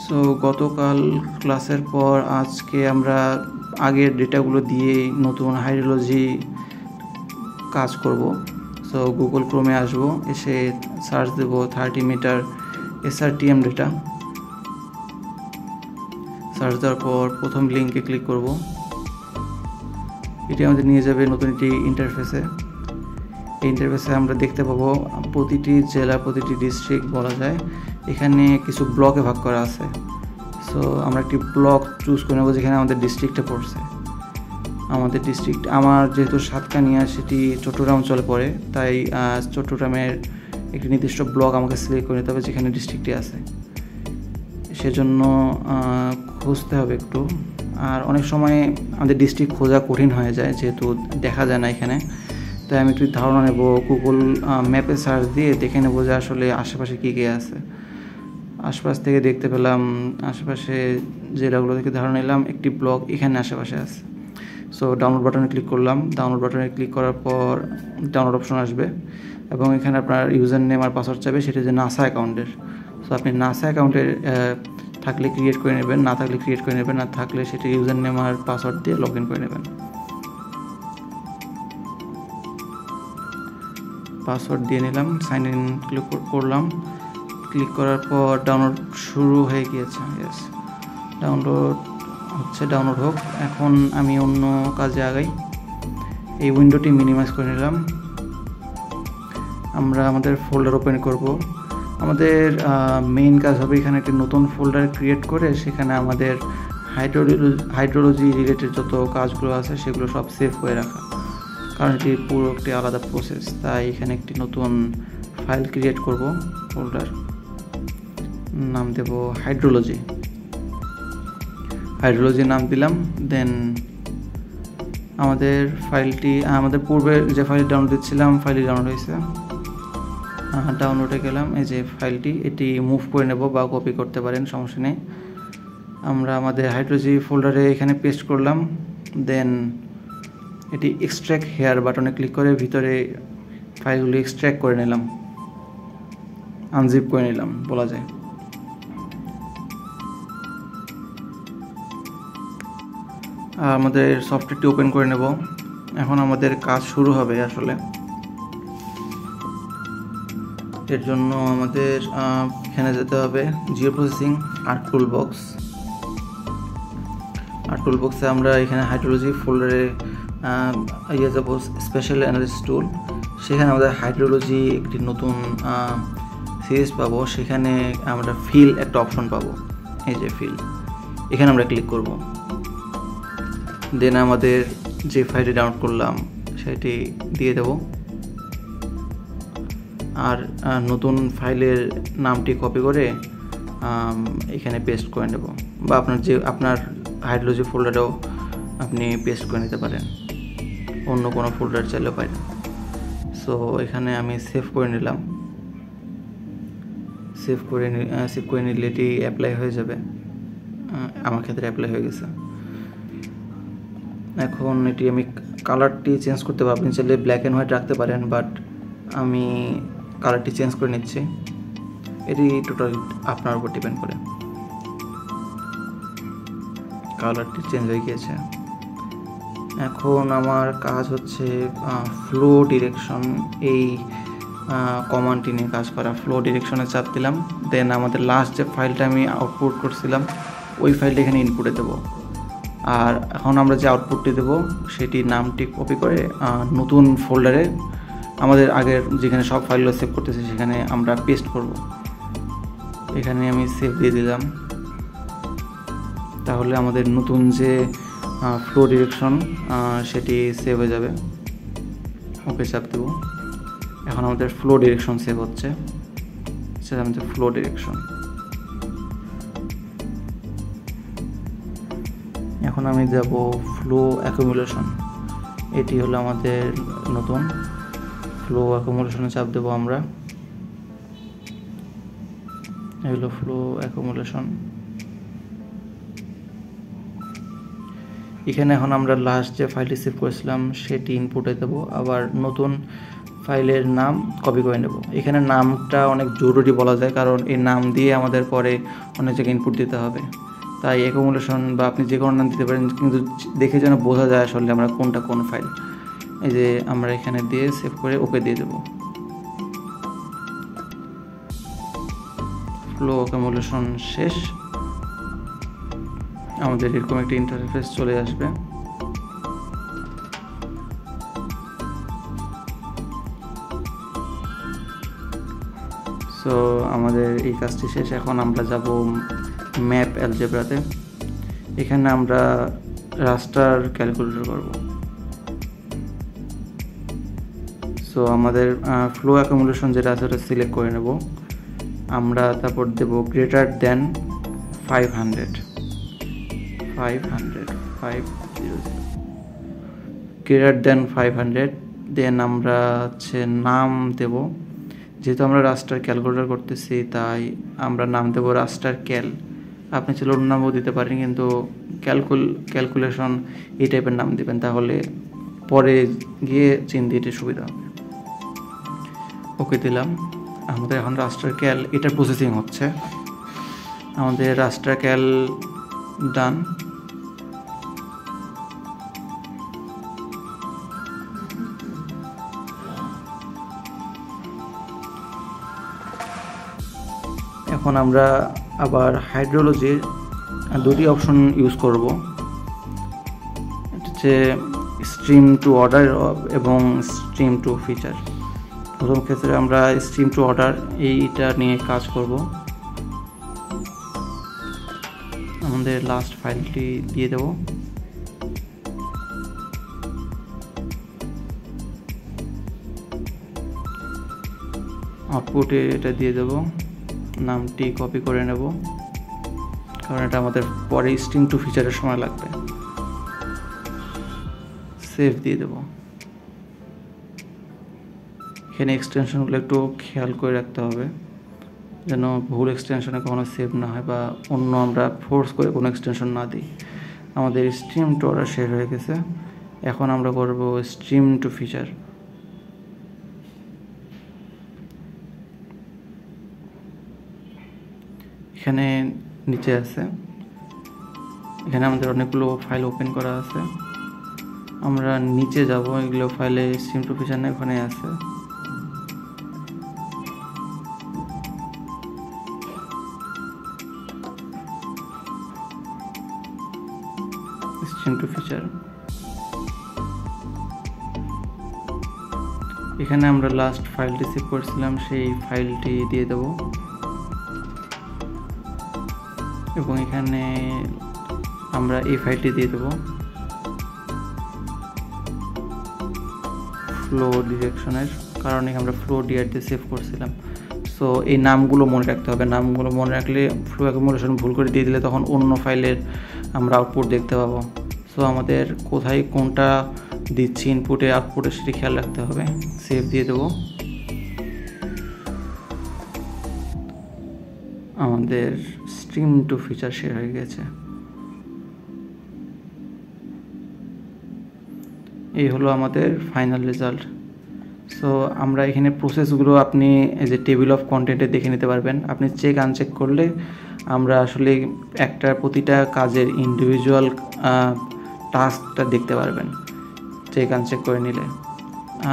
So গতকাল ক্লাসের পর আজকে আমরা আগের ডেটাগুলো দিয়ে নতুন হাইড্রোলজি কাজ করব। সো গুগল ক্রোমে আসব, এসে সার্চ দেব 30 মিটার SRTM ডেটা। সার্চ দেওয়ার পর প্রথম লিঙ্কে ক্লিক করব। এটি আমাদের নিয়ে যাবে নতুন একটি ইন্টারফেসে। এই ইন্টারফেসে আমরা দেখতে পাবো প্রতিটি জেলা, প্রতিটি ডিস্ট্রিক্ট বলা যায় এখানে কিছু ব্লকে ভাগ করা আছে। সো আমরা একটি ব্লক চুজ করে নেব যেখানে আমাদের ডিস্ট্রিক্টে পড়ছে। আমাদের ডিস্ট্রিক্ট, আমার যেহেতু সাতকানিয়া, সেটি চট্টগ্রাম অঞ্চলে পড়ে, তাই চট্টগ্রামের একটি নির্দিষ্ট ব্লক আমাকে সিলেক্ট করে নিতে হবে যেখানে ডিস্ট্রিক্টটি আছে। সেজন্য খুঁজতে হবে একটু, আর অনেক সময় আমাদের ডিস্ট্রিক্ট খোঁজা কঠিন হয়ে যায় যেহেতু দেখা যায় না এখানে। তাই আমি একটু ধারণা নেব, গুগল ম্যাপে সার্চ দিয়ে দেখে নেব যে আসলে আশেপাশে কী কী আছে। আশপাশ থেকে দেখতে পেলাম, আশেপাশে জেলাগুলো থেকে ধারণা নিলাম একটি ব্লক এখানে আশেপাশে আছে। সো ডাউনলোড বাটনে ক্লিক করলাম। ডাউনলোড বাটনে ক্লিক করার পর ডাউনলোড অপশন আসবে এবং এখানে আপনার ইউজার নেম আর পাসওয়ার্ড চাইবে, সেটা যে নাসা অ্যাকাউন্টের। সো আপনি নাসা অ্যাকাউন্টের থাকলে ক্রিয়েট করে নেবেন, না থাকলে ক্রিয়েট করে নেবেন, না থাকলে সেটি ইউজার নেম আর পাসওয়ার্ড দিয়ে লগ ইন করে নেবেন। পাসওয়ার্ড দিয়ে নিলাম, সাইন ইন ক্লিক করলাম। ক্লিক করার পর ডাউনলোড শুরু হয়ে গিয়েছে। ইয়েস, ডাউনলোড হচ্ছে, ডাউনলোড হোক। এখন আমি অন্য কাজে আগাই। এই উইন্ডোটি মিনিমাইজ করে নিলাম। আমরা আমাদের ফোল্ডার ওপেন করব। আমাদের মেইন কাজ হবে এখানে একটি নতুন ফোল্ডার ক্রিয়েট করে সেখানে আমাদের হাইড্রোলজি রিলেটেড যত কাজগুলো আছে সেগুলো সব সেভ করে রাখা, কারণ এটি পুরো একটি আলাদা প্রসেস। তাই এখানে একটি নতুন ফাইল ক্রিয়েট করব, ফোল্ডার নাম দেব হাইড্রোলজি নাম দিলাম। দেন আমাদের ফাইলটি, আমাদের পূর্বের যে ফাইল ডাউনলোড দিচ্ছিলাম ফাইলটি ডাউনলোড হয়েছে। ডাউনলোডে গেলাম, এই যে ফাইলটি, এটি মুভ করে নেব বা কপি করতে পারেন, সমস্যা নেই। আমরা আমাদের হাইড্রোলজি ফোল্ডারে এখানে পেস্ট করলাম। দেন এটি এক্সট্র্যাক্ট হেয়ার বাটনে ক্লিক করে ভিতরে ফাইলগুলি এক্সট্র্যাক্ট করে নিলাম, আনজিপ করে নিলাম বলা যায়। আমাদের সফটওয়্যারটি ওপেন করে নেব। এখন আমাদের কাজ শুরু হবে। আসলে এর জন্য আমাদের এখানে যেতে হবে জিও প্রসেসিং আর টুলবক্স। আর টুলবক্সে আমরা এখানে হাইড্রোলজি ফোল্ডারে যাব স্পেশাল অ্যানালিসিস টুল। সেখানে আমাদের হাইড্রোলজি একটি নতুন সিরিজ পাবো। সেখানে আমরা ফিল একটা অপশন পাবো, এই যে ফিল, এখানে আমরা ক্লিক করব। দেন আমাদের যে ফাইলটি ডাউনলোড করলাম সেটি দিয়ে দেব, আর নতুন ফাইলের নামটি কপি করে এখানে পেস্ট করে নেব, বা আপনার হাইড্রোলজি ফোল্ডারেও আপনি পেস্ট করে নিতে পারেন, অন্য কোনো ফোল্ডার চাইলেও পারেন। সো এখানে আমি সেভ করে নিলাম। সেভ করে নিলে এটি অ্যাপ্লাই হয়ে যাবে। আমার ক্ষেত্রে অ্যাপ্লাই হয়ে গেছে। এখন এটি আমি কালারটি চেঞ্জ করতে পারবো, আপনি চাইলে ব্ল্যাক অ্যান্ড হোয়াইট রাখতে পারেন, বাট আমি কালারটি চেঞ্জ করে নিচ্ছি। এটি টোটালি আপনার উপর ডিপেন্ড করে। কালারটি চেঞ্জ হয়ে গিয়েছে। এখন আমার কাজ হচ্ছে ফ্লো ডিরেকশন, এই কমান্ডটি নিয়ে কাজ করা। ফ্লো ডিরেকশনে চাপ দিলাম। দেন আমাদের লাস্ট যে ফাইলটা আমি আউটপুট করছিলাম ওই ফাইলটা এখানে ইনপুটে দেবো। আর এখন আমরা যে আউটপুটটি দেবো সেটির নামটি কপি করে নতুন ফোল্ডারে আমাদের আগের যেখানে সব ফাইলগুলো সেভ করতেছি সেখানে আমরা পেস্ট করব। এখানে আমি সেভ দিয়ে দিলাম। তাহলে আমাদের নতুন যে ফ্লো ডিরেকশন সেটি সেভ হয়ে যাবে। ওকে চাপ দেব। এখন আমাদের ফ্লো ডিরেকশন সেভ হচ্ছে, সেটা আমাদের ফ্লো ডিরেকশন। এখন আমি যাব ফ্লো অ্যাকুমুলেশন। এটি হলো আমাদের নতুন ফ্লো অ্যাকুমুলেশনে চাপ দেবো আমরা। এগুলো ফ্লো অ্যাকুমুলেশন। এখানে এখন আমরা লাস্ট যে ফাইলটি সেভ করেছিলাম সেটি ইনপুটে দেবো। আবার নতুন ফাইলের নাম কপি করে নেব। এখানে নামটা অনেক জরুরি বলা যায়, কারণ এই নাম দিয়ে আমাদের পরে অনেক জায়গায় ইনপুট দিতে হবে। তাই অ্যাকুমুলেশন বা আপনি যে কোনো নাম দিতে পারেন, কিন্তু দেখে যেন বোঝা যায় আসলে আমরা কোনটা কোন ফাইল। এই যে আমরা এখানে দিয়ে সেভ করে ওকে দিয়ে দেব। ফ্লো অ্যাকুমুলেশন শেষ। আমাদের এরকম একটা ইন্টারফেস চলে আসবে। সো আমাদের এই কাজটি শেষ। এখন আমরা যাব ম্যাপ অ্যালজেব্রাতে। এখানে আমরা রাস্টার ক্যালকুলেটর করব। সো আমাদের ফ্লো অ্যাকুমুলেশন যেটা আছে ওটা সিলেক্ট করে নেব। আমরা তারপর দেব গ্রেটার দেন 500 গ্রেটার দেন 500। দেন আমরা হচ্ছে নাম দেব। যেহেতু আমরা রাস্টার ক্যালকুলেটর করতেছি, তাই আমরা নাম দেব রাস্টার ক্যাল। আপনি ছিল অন্য নামও দিতে পারেন, কিন্তু ক্যালকুলেশন এই টাইপের নাম দিবেন, তাহলে পরে গিয়ে চিন দিতে সুবিধা হবে। ওকে দিলাম। আমাদের এখন রাস্টার ক্যাল এটা প্রসেসিং হচ্ছে। আমাদের রাস্টার ক্যাল ডান। এখন আমরা আবার হাইড্রোলজির দুটি অপশন ইউজ করব। এটা হচ্ছে স্ট্রিম টু অর্ডার এবং স্ট্রিম টু ফিচার। প্রথম ক্ষেত্রে আমরা স্ট্রিম টু অর্ডার এইটা নিয়ে কাজ করব। আমাদের লাস্ট ফাইলটি দিয়ে দেব। আউটপুটে এটা দিয়ে দেব। নামটি কপি করে নেব, কারণ এটা আমাদের পরে স্ট্রিম টু ফিচারের সময় লাগবে। সেভ দিয়ে দেব। এখানে এক্সটেনশনগুলো একটু খেয়াল করে রাখতে হবে, যেন ভুল এক্সটেনশনে কখনো সেভ না হয় বা অন্য আমরা ফোর্স করে কোনো এক্সটেনশন না দিই। আমাদের স্ট্রিম টু অর্ডার শেষ হয়ে গেছে। এখন আমরা করব স্ট্রিম টু ফিচার। এখানে নিচে আছে, এখানে আমাদের অনেকগুলো ফাইল ওপেন করা আছে। আমরা নিচে যাব, এগুলো ফাইলে স্ট্রিম টু ফিচার না, ওখানে আছে। Stream to feature. এখানে আমরা লাস্ট ফাইলটি সেভ করেছিলাম, সেই ফাইলটি দিয়ে দেব। এবং এখানে আমরা এই ফাইলটি দিয়ে দেব, ফ্লো ডিরেকশনের, কারণ আমরা ফ্লো ডিআর দিয়ে সেভ করছিলাম। সো এই নামগুলো মনে রাখতে হবে। নামগুলো মনে রাখলে ফ্লো অ্যাকুমুলেশন ভুল করে দিয়ে দিলে তখন অন্য ফাইলের আমরা আউটপুট দেখতে পাবো। সো আমাদের কোথায় কোনটা দিচ্ছি ইনপুটে আউটপুটে সেটি খেয়াল রাখতে হবে। সেভ দিয়ে দেব। আমাদের স্ট্রিম টু ফিচার শেয়ার হয়ে গেছে। এই হলো আমাদের ফাইনাল রেজাল্ট। সো আমরা এখানে প্রসেসগুলো আপনি এই যে টেবিল অফ কন্টেন্টে দেখে নিতে পারবেন। আপনি চেক আনচেক করলে আমরা আসলে একটা প্রতিটা কাজের ইন্ডিভিজুয়াল টাস্কটা দেখতে পারবেন চেক আনচেক করে নিলে।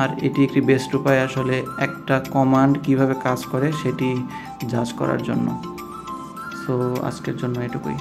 আর এটি একটি বেস্ট উপায় আসলে একটা কমান্ড কিভাবে কাজ করে সেটি জাজ করার জন্য। সো আজকের জন্য এটুকুই।